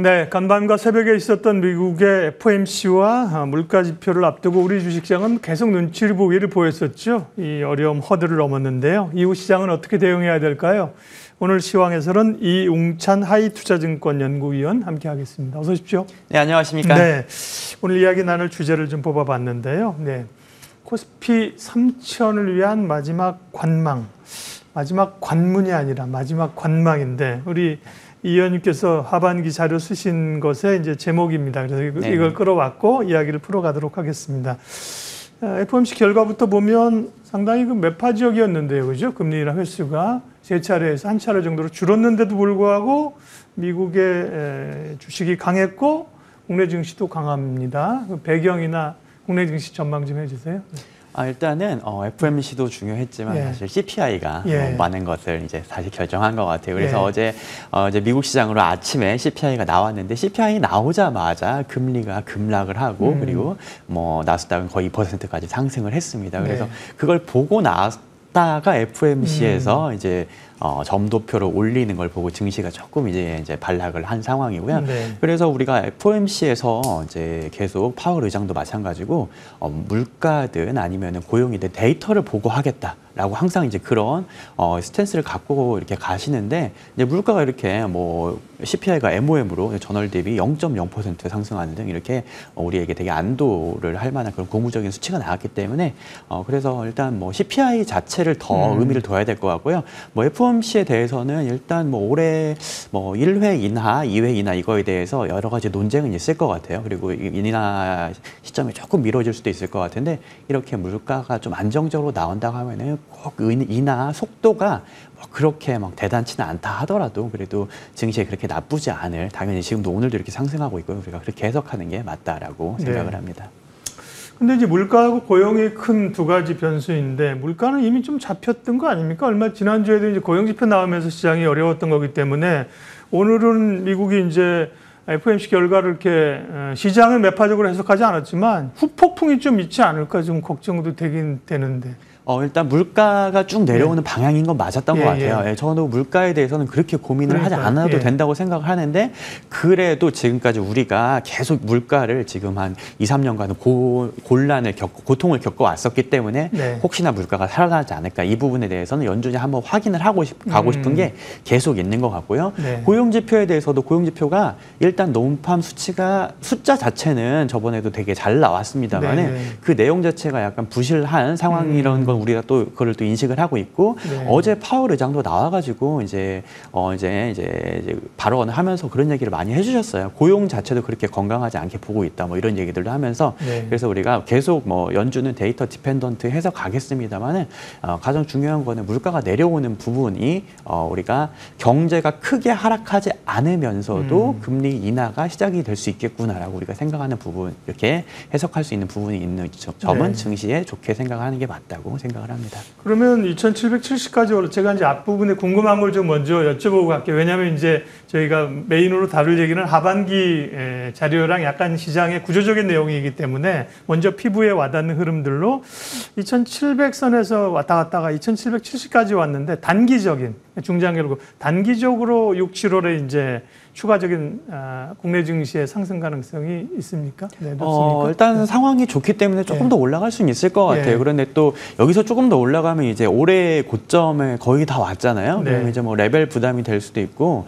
네, 간밤과 새벽에 있었던 미국의 FOMC와 물가 지표를 앞두고 우리 주식시장은 계속 눈치를 보기를 보였었죠. 이 어려움 허들을 넘었는데요. 이후 시장은 어떻게 대응해야 될까요? 오늘 시황에서는 이웅찬 하이투자증권 연구위원 함께하겠습니다. 어서 오십시오. 네, 안녕하십니까? 네, 오늘 이야기 나눌 주제를 좀 뽑아봤는데요. 네, 코스피 3000을 위한 마지막 관망, 마지막 관문이 아니라 마지막 관망인데 우리 이 의원님께서 하반기 자료 쓰신 것의 이제 제목입니다. 그래서 이걸 끌어왔고 이야기를 풀어가도록 하겠습니다. FOMC 결과부터 보면 상당히 그 매파 지역이었는데요, 그죠? 금리 인하 횟수가 세 차례에서 한 차례 정도로 줄었는데도 불구하고 미국의 주식이 강했고 국내 증시도 강합니다. 그 배경이나 국내 증시 전망 좀 해주세요. 일단은 FOMC도 중요했지만 사실 CPI가 많은 것을 이제 다시 결정한 것 같아요. 그래서 어제 이제 미국 시장으로 아침에 CPI가 나왔는데 CPI 나오자마자 금리가 급락을 하고 그리고 뭐 나스닥은 거의 2%까지 상승을 했습니다. 그래서 그걸 보고 나왔다가 FOMC에서 이제 점도표를 올리는 걸 보고 증시가 조금 이제 반락을 한 상황이고요. 그래서 우리가 FOMC에서 이제 계속 파월 의장도 마찬가지고 물가든 아니면은 고용이든 데이터를 보고 하겠다라고 항상 이제 그런 스탠스를 갖고 이렇게 가시는데 이제 물가가 이렇게 뭐 CPI가 MOM으로 전월 대비 0.0% 상승하는 등 이렇게 우리에게 되게 안도를 할 만한 그런 고무적인 수치가 나왔기 때문에 그래서 일단 뭐 CPI 자체를 더 의미를 둬야 될 것 같고요. 뭐 FOMC에 대해서는 일단 뭐 올해 뭐 1회 인하, 2회 인하 이거에 대해서 여러 가지 논쟁은 있을 것 같아요. 그리고 인하 시점이 조금 미뤄질 수도 있을 것 같은데 이렇게 물가가 좀 안정적으로 나온다고 하면은 꼭 인하 속도가 뭐 그렇게 막 대단치는 않다 하더라도 그래도 증시에 그렇게 나쁘지 않을 당연히 지금도 오늘도 이렇게 상승하고 있고요. 우리가 그렇게 해석하는 게 맞다라고 생각을 합니다. 근데 이제 물가하고 고용이 큰 두 가지 변수인데 물가는 이미 좀 잡혔던 거 아닙니까? 얼마 지난주에도 이제 고용 지표 나오면서 시장이 어려웠던 거기 때문에 오늘은 미국이 이제 FOMC 결과를 이렇게 시장을 매파적으로 해석하지 않았지만 후폭풍이 좀 있지 않을까 좀 걱정도 되긴 되는데. 일단 물가가 쭉 내려오는 방향인 건 맞았던 것 같아요. 저도 물가에 대해서는 그렇게 고민을 하지 않아도 된다고 생각을 하는데 그래도 지금까지 우리가 계속 물가를 지금 한 2, 3년간은 곤란을 겪고 고통을 겪어왔었기 때문에 혹시나 물가가 살아나지 않을까 이 부분에 대해서는 연준이 한번 확인을 가고 싶은 게 계속 있는 것 같고요. 고용지표에 대해서도 고용지표가 일단 논팜 숫자 자체는 저번에도 되게 잘 나왔습니다만 그 내용 자체가 약간 부실한 상황이라는 건 우리가 또 그걸 또 인식을 하고 있고 어제 파월 의장도 나와가지고 이제 발언을 하면서 그런 얘기를 많이 해주셨어요. 고용 자체도 그렇게 건강하지 않게 보고 있다 뭐 이런 얘기들도 하면서 그래서 우리가 계속 뭐 연준은 데이터 디펜던트 해서 가겠습니다만은 가장 중요한 거는 물가가 내려오는 부분이 우리가 경제가 크게 하락하지 않으면서도 금리 인하가 시작이 될 수 있겠구나라고 우리가 생각하는 부분 이렇게 해석할 수 있는 부분이 있는 점은 증시에 좋게 생각하는 게 맞다고 생각을 합니다. 그러면 2,770까지 올라 제가 이제 앞부분에 궁금한 걸 좀 먼저 여쭤보고 갈게요. 왜냐하면 이제 저희가 메인으로 다룰 얘기는 하반기 자료랑 약간 시장의 구조적인 내용이기 때문에 먼저 피부에 와닿는 흐름들로 2,700선에서 왔다 갔다가 2,770까지 왔는데 단기적인 중장기로 단기적으로 6, 7월에 이제 추가적인 국내 증시의 상승 가능성이 있습니까? 네, 일단 상황이 좋기 때문에 조금 더 올라갈 수는 있을 것 같아요. 그런데 또 여기서 조금 더 올라가면 이제 올해 고점에 거의 다 왔잖아요. 그러면 이제 뭐 레벨 부담이 될 수도 있고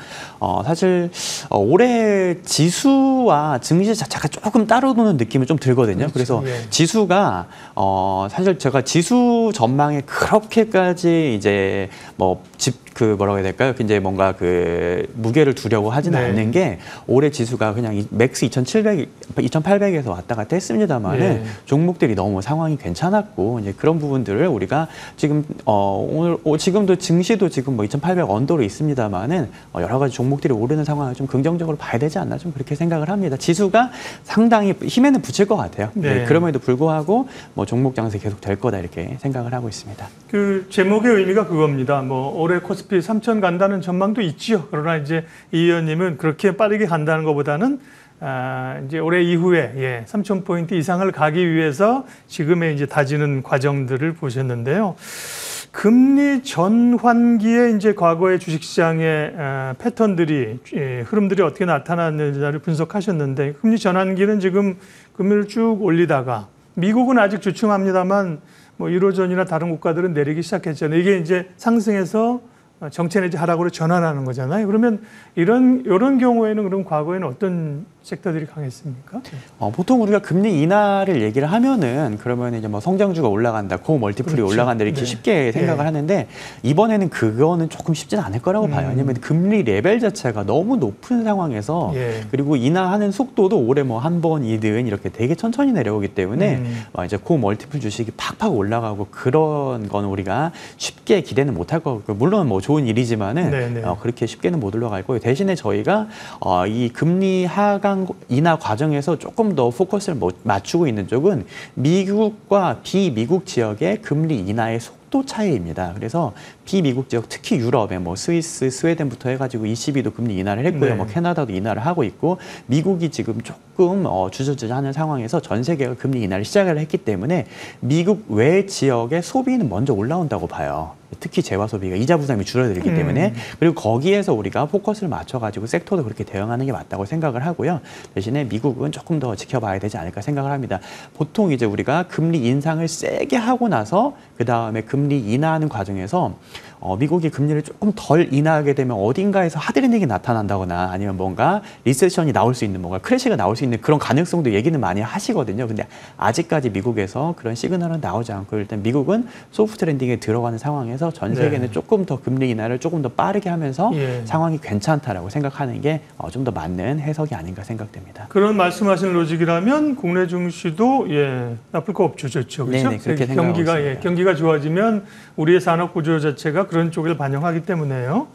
사실 올해 지수와 증시 자체가 조금 따로 노는 느낌이 좀 들거든요. 그래서 지수가 사실 제가 지수 전망에 그렇게까지 이제 뭐라고 해야 될까요? 이제 뭔가 그 무게를 두려고 하지는 않는 게 올해 지수가 그냥 맥스 2,800에서 왔다 갔다 했습니다만은 종목들이 너무 상황이 괜찮았고 이제 그런 부분들을 우리가 지금 지금도 증시도 지금 뭐 2,800 언더로 있습니다만은 여러 가지 종목들이 오르는 상황을 좀 긍정적으로 봐야 되지 않나 좀 그렇게 생각을 합니다. 지수가 상당히 힘에는 붙일 것 같아요. 그럼에도 불구하고 뭐 종목 장세 계속 될 거다 이렇게 생각을 하고 있습니다. 그 제목의 의미가 그겁니다. 뭐 올해 코스피 3,000 간다는 전망도 있지요. 그러나 이제 이 의원님은 그렇게 빠르게 간다는 것보다는 이제 올해 이후에 3,000포인트 이상을 가기 위해서 지금의 이제 다지는 과정들을 보셨는데요. 금리 전환기에 이제 과거의 주식시장의 패턴들이 흐름들이 어떻게 나타났는지를 분석하셨는데 금리 전환기는 지금 금리를 쭉 올리다가 미국은 아직 주춤합니다만 뭐 유로존이나 다른 국가들은 내리기 시작했잖아요. 이게 이제 상승해서 정체 내지 하락으로 전환하는 거잖아요. 그러면 이런 경우에는 그럼 과거에는 어떤 섹터들이 강했습니까? 보통 우리가 금리 인하를 얘기를 하면은 그러면 이제 뭐 성장주가 올라간다, 고 멀티플이 그렇죠. 올라간다 이렇게 네. 쉽게 생각을 하는데 이번에는 그거는 조금 쉽지는 않을 거라고 봐요. 왜냐면 금리 레벨 자체가 너무 높은 상황에서 그리고 인하하는 속도도 올해 뭐 한 번, 2든 이렇게 되게 천천히 내려오기 때문에 이제 고 멀티플 주식이 팍팍 올라가고 그런 건 우리가 쉽게 기대는 못할 거고 물론 뭐 좋은 일이지만은 그렇게 쉽게는 못 올라갈 거예요. 대신에 저희가 이 금리 하강 인하 과정에서 조금 더 포커스를 맞추고 있는 쪽은 미국과 비미국 지역의 금리 인하의 속도 차이입니다. 그래서 비미국 지역, 특히 유럽에 뭐 스위스, 스웨덴부터 해가지고 ECB도 금리 인하를 했고요. 뭐 캐나다도 인하를 하고 있고 미국이 지금 조금 주저주저하는 상황에서 전 세계가 금리 인하를 시작을 했기 때문에 미국 외 지역의 소비는 먼저 올라온다고 봐요. 특히 재화 소비가 이자 부담이 줄어들기 때문에 그리고 거기에서 우리가 포커스를 맞춰가지고 섹터도 그렇게 대응하는 게 맞다고 생각을 하고요. 대신에 미국은 조금 더 지켜봐야 되지 않을까 생각을 합니다. 보통 이제 우리가 금리 인상을 세게 하고 나서 그 다음에 금리 인하하는 과정에서 미국이 금리를 조금 덜 인하하게 되면 어딘가에서 하드랜딩이 나타난다거나 아니면 뭔가 리세션이 나올 수 있는 뭔가 크래시가 나올 수 있는 그런 가능성도 얘기는 많이 하시거든요. 근데 아직까지 미국에서 그런 시그널은 나오지 않고 일단 미국은 소프트 랜딩에 들어가는 상황에서 전 세계는 조금 더 금리 인하를 조금 더 빠르게 하면서 상황이 괜찮다라고 생각하는 게 좀 더 맞는 해석이 아닌가 생각됩니다. 그런 말씀하신 로직이라면 국내 증시도 나쁠 거 없죠, 그렇죠? 네네, 그렇게 생각하고 있습니다. 경기가 좋아지면 우리의 산업 구조 자체가 그런 쪽을 반영하기 때문에요.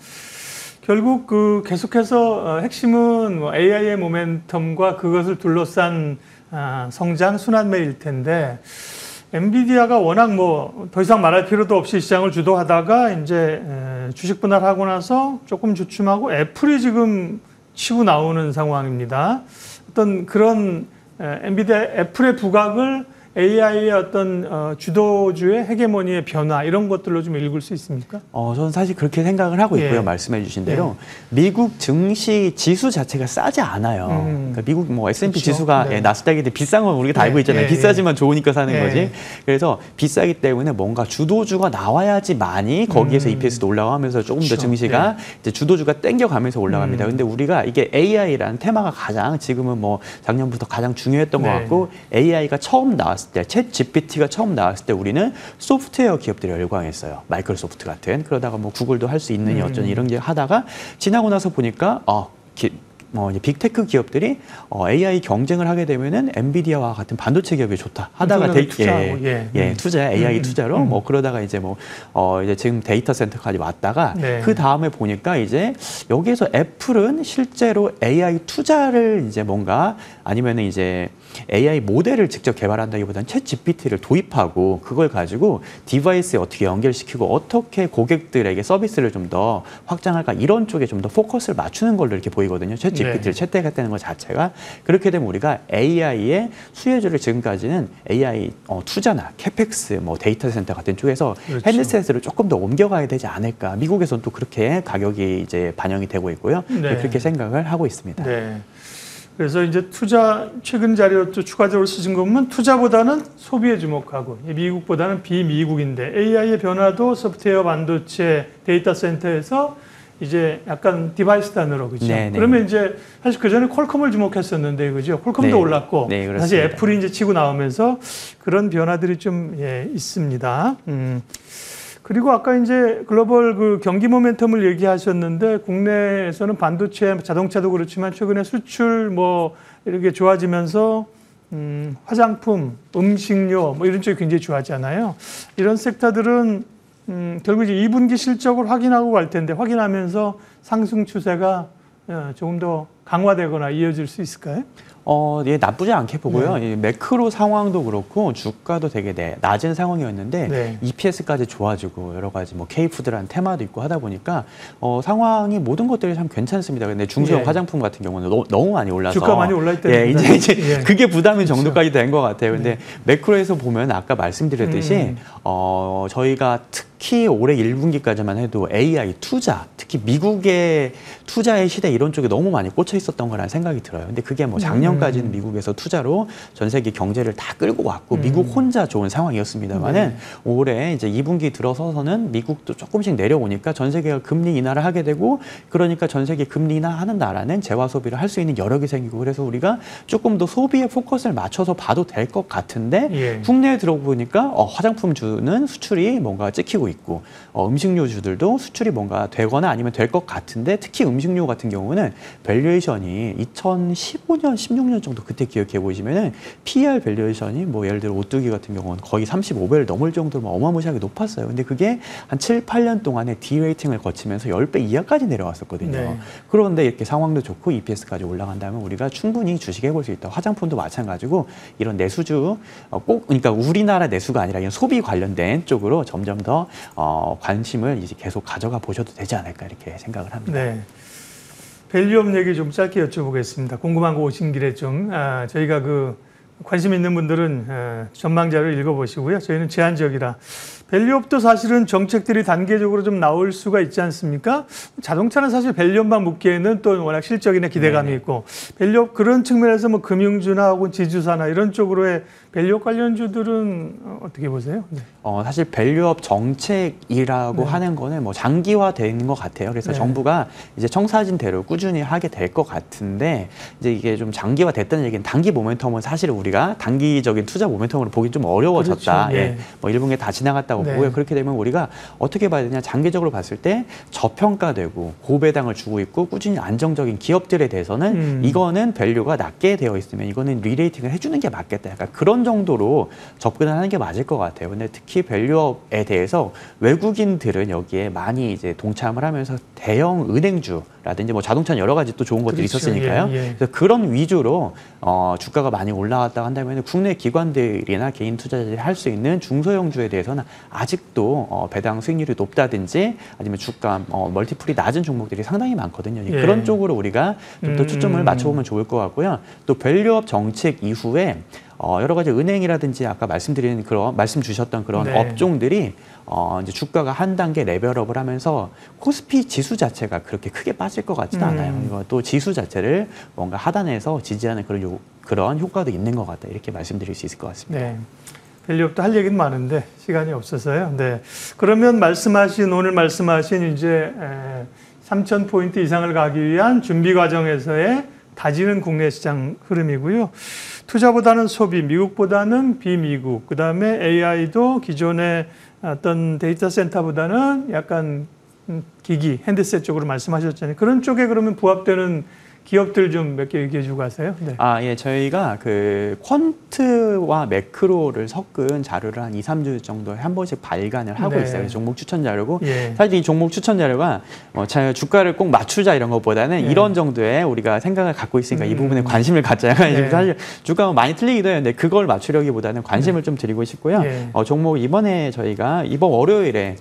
결국 계속해서 핵심은 뭐 AI의 모멘텀과 그것을 둘러싼 성장 순환매일 텐데 엔비디아가 워낙 뭐 더 이상 말할 필요도 없이 시장을 주도하다가 이제 주식 분할하고 나서 조금 주춤하고 애플이 지금 치고 나오는 상황입니다. 어떤 그런 엔비디아 애플의 부각을 AI의 어떤 주도주의 헤게모니의 변화 이런 것들로 좀 읽을 수 있습니까? 저는 사실 그렇게 생각을 하고 있고요. 말씀해 주신 대로 미국 증시 지수 자체가 싸지 않아요. 그러니까 미국 뭐 S&P 그렇죠. 지수가 나스닥이 비싼 건 우리가 다 알고 있잖아요. 비싸지만 좋으니까 사는 거지. 그래서 비싸기 때문에 뭔가 주도주가 나와야지만이 거기에서 EPS도 올라가면서 조금 더 증시가 이제 주도주가 땡겨가면서 올라갑니다. 근데 우리가 이게 AI라는 테마가 가장 지금은 뭐 작년부터 가장 중요했던 것 같고 AI가 처음 나왔을 때, 챗 GPT가 처음 나왔을 때 우리는 소프트웨어 기업들이 열광했어요. 마이크로소프트 같은. 그러다가 뭐 구글도 할 수 있는 여전히 이런 게 하다가 지나고 나서 보니까 이제 빅테크 기업들이 AI 경쟁을 하게 되면은 엔비디아와 같은 반도체 기업이 좋다 하다가 투자 AI 투자로 뭐 그러다가 이제 이제 지금 데이터 센터까지 왔다가 그 다음에 보니까 이제 여기에서 애플은 실제로 AI 투자를 이제 뭔가 아니면은 이제 AI 모델을 직접 개발한다기보다는 챗 GPT를 도입하고 그걸 가지고 디바이스에 어떻게 연결시키고 어떻게 고객들에게 서비스를 좀 더 확장할까 이런 쪽에 좀 더 포커스를 맞추는 걸로 이렇게 보이거든요. 챗 GPT를 채택했다는 것 자체가 그렇게 되면 우리가 AI의 수혜주를 지금까지는 AI 투자나 캐펙스, 뭐 데이터 센터 같은 쪽에서 헤드셋으로 조금 더 옮겨가야 되지 않을까. 미국에서는 또 그렇게 가격이 이제 반영이 되고 있고요. 그렇게 생각을 하고 있습니다. 그래서 이제 투자 최근 자료 또 추가적으로 쓰신 거 보면 투자보다는 소비에 주목하고 미국보다는 비미국인데 AI의 변화도 소프트웨어, 반도체, 데이터 센터에서 이제 약간 디바이스 단으로 그렇죠. 그러면 이제 사실 그 전에 퀄컴을 주목했었는데 그죠. 퀄컴도 올랐고 사실 애플이 이제 치고 나오면서 그런 변화들이 좀 있습니다. 그리고 아까 이제 글로벌 그 경기 모멘텀을 얘기하셨는데 국내에서는 반도체, 자동차도 그렇지만 최근에 수출 뭐 이렇게 좋아지면서 화장품, 음식료 뭐 이런 쪽이 굉장히 좋아하잖아요. 이런 섹터들은 결국 이제 2분기 실적을 확인하고 갈 텐데 확인하면서 상승 추세가 조금 더 강화되거나 이어질 수 있을까요? 예, 나쁘지 않게 보고요. 네. 이 매크로 상황도 그렇고 주가도 되게 낮은 상황이었는데 네. EPS까지 좋아지고 여러 가지 뭐 K푸드라는 테마도 있고 하다 보니까 상황이 모든 것들이 참 괜찮습니다. 근데 중소형 예. 화장품 같은 경우는 너무 많이 올라서 주가 많이 올라 있다는 예, 이제 예. 그게 부담이 그렇죠. 정도까지 된 것 같아요. 근데 매크로에서 보면 아까 말씀드렸듯이 저희가 특히 올해 1분기까지만 해도 AI 투자, 특히 미국의 투자의 시대 이런 쪽에 너무 많이 꽂혀 있었던 거라는 생각이 들어요. 근데 그게 뭐 작년까지는 미국에서 투자로 전 세계 경제를 다 끌고 왔고 미국 혼자 좋은 상황이었습니다만은 올해 이제 2분기 들어서서는 미국도 조금씩 내려오니까 전 세계가 금리 인하를 하게 되고 그러니까 전 세계 금리 인하하는 나라는 재화 소비를 할 수 있는 여력이 생기고 그래서 우리가 조금 더 소비에 포커스를 맞춰서 봐도 될 것 같은데 예. 국내에 들어보니까 화장품주는 수출이 뭔가 찍히고 있고 음식료주들도 수출이 뭔가 되거나 아니면 될 것 같은데 특히 음식료 같은 경우는 밸류에이션이 2015년, 16년 정도 그때 기억해 보시면은 PER 밸류에이션이 뭐 예를 들어 오뚜기 같은 경우는 거의 35배를 넘을 정도로 어마무시하게 높았어요. 근데 그게 한 7, 8년 동안에 D-레이팅을 거치면서 10배 이하까지 내려왔었거든요. 네. 그런데 이렇게 상황도 좋고 EPS까지 올라간다면 우리가 충분히 주식해 볼 수 있다. 화장품도 마찬가지고 이런 내수주 그러니까 우리나라 내수가 아니라 이런 소비 관련된 쪽으로 점점 더 관심을 이제 계속 가져가 보셔도 되지 않을까 이렇게 생각을 합니다. 네. 밸류업 얘기 좀 짧게 여쭤보겠습니다. 궁금한 거 오신 길에 좀 저희가 관심 있는 분들은 전망자를 읽어보시고요. 저희는 제한 지역이라 밸류업도 사실은 정책들이 단계적으로 좀 나올 수가 있지 않습니까? 자동차는 사실 밸류업만 묻기에는 또 워낙 실적이나 기대감이 있고 밸류업 그런 측면에서 뭐 금융주나 혹은 지주사나 이런 쪽으로의 밸류업 관련주들은 어떻게 보세요? 네. 사실 밸류업 정책이라고 하는 거는 뭐 장기화되는 것 같아요. 그래서 정부가 이제 청사진 대로 꾸준히 하게 될 것 같은데 이제 이게 좀 장기화됐다는 얘기는 단기 모멘텀은 사실 우리가 단기적인 투자 모멘텀으로 보기 좀 어려워졌다. 그렇죠. 예. 뭐 1분기 다 지나갔다고 보고요. 그렇게 되면 우리가 어떻게 봐야 되냐? 장기적으로 봤을 때 저평가되고 고배당을 주고 있고 꾸준히 안정적인 기업들에 대해서는 이거는 밸류가 낮게 되어 있으면 이거는 리레이팅을 해주는 게 맞겠다. 약간 그런 정도로 접근을 하는 게 맞을 것 같아요. 근데 특히 밸류업에 대해서 외국인들은 여기에 많이 이제 동참을 하면서 대형 은행주라든지 뭐 자동차는 여러 가지 또 좋은 것들이 있었으니까요. 그래서 그런 위주로 주가가 많이 올라왔다 한다면 국내 기관들이나 개인 투자자들이 할 수 있는 중소형주에 대해서는 아직도 배당 수익률이 높다든지 아니면 주가 멀티플이 낮은 종목들이 상당히 많거든요. 그런 쪽으로 우리가 좀 더 초점을 맞춰보면 좋을 것 같고요. 또 밸류업 정책 이후에 여러 가지 은행이라든지 아까 말씀 주셨던 그런 업종들이 이제 주가가 한 단계 레벨업을 하면서 코스피 지수 자체가 그렇게 크게 빠질 것 같지는 않아요. 이것도 지수 자체를 뭔가 하단에서 지지하는 그런 효과도 있는 것 같다. 이렇게 말씀드릴 수 있을 것 같습니다. 네. 밸류업도 할 얘기는 많은데 시간이 없어서요. 네. 그러면 오늘 말씀하신 이제 3,000포인트 이상을 가기 위한 준비 과정에서의 다지는 국내 시장 흐름이고요. 투자보다는 소비, 미국보다는 비미국, 그다음에 AI도 기존의 어떤 데이터 센터보다는 약간 기기, 핸드셋 쪽으로 말씀하셨잖아요. 그런 쪽에 그러면 부합되는 기업들 좀 몇 개 얘기해 주고 가세요. 네. 예. 저희가 퀄트와 매크로를 섞은 자료를 한 2, 3주 정도에 한 번씩 발간을 하고 있어요. 종목 추천 자료고. 사실 이 종목 추천 자료가 주가를 꼭 맞추자 이런 것보다는 이런 정도의 우리가 생각을 갖고 있으니까 이 부분에 관심을 갖자. 사실 주가가 많이 틀리기도 했는데 그걸 맞추려기보다는 관심을 좀 드리고 싶고요. 종목 이번에 저희가 이번 월요일에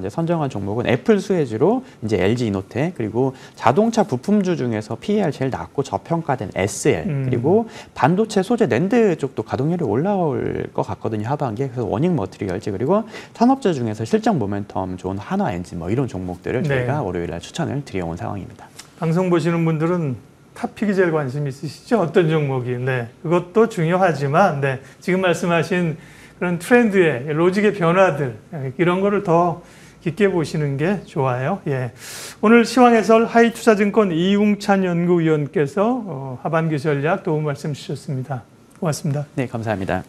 이제 선정한 종목은 애플 수혜주로 이제 LG 이노텍 그리고 자동차 부품주 중에서 PER 제일 낮고 저평가된 SL 그리고 반도체 소재 낸드 쪽도 가동률이 올라올 것 같거든요. 하반기에. 그래서 워닝 머티리얼즈 그리고 산업재 중에서 실적 모멘텀 좋은 한화 엔진 뭐 이런 종목들을 저희가 월요일에 추천을 드려온 상황입니다. 방송 보시는 분들은 탑픽이 제일 관심 있으시죠? 어떤 종목이? 네, 그것도 중요하지만 지금 말씀하신 그런 트렌드의 로직의 변화들 이런 거를 더 깊게 보시는 게 좋아요. 오늘 시황해설 하이투자증권 이웅찬 연구위원께서 하반기 전략 도움 말씀 주셨습니다. 고맙습니다. 네, 감사합니다.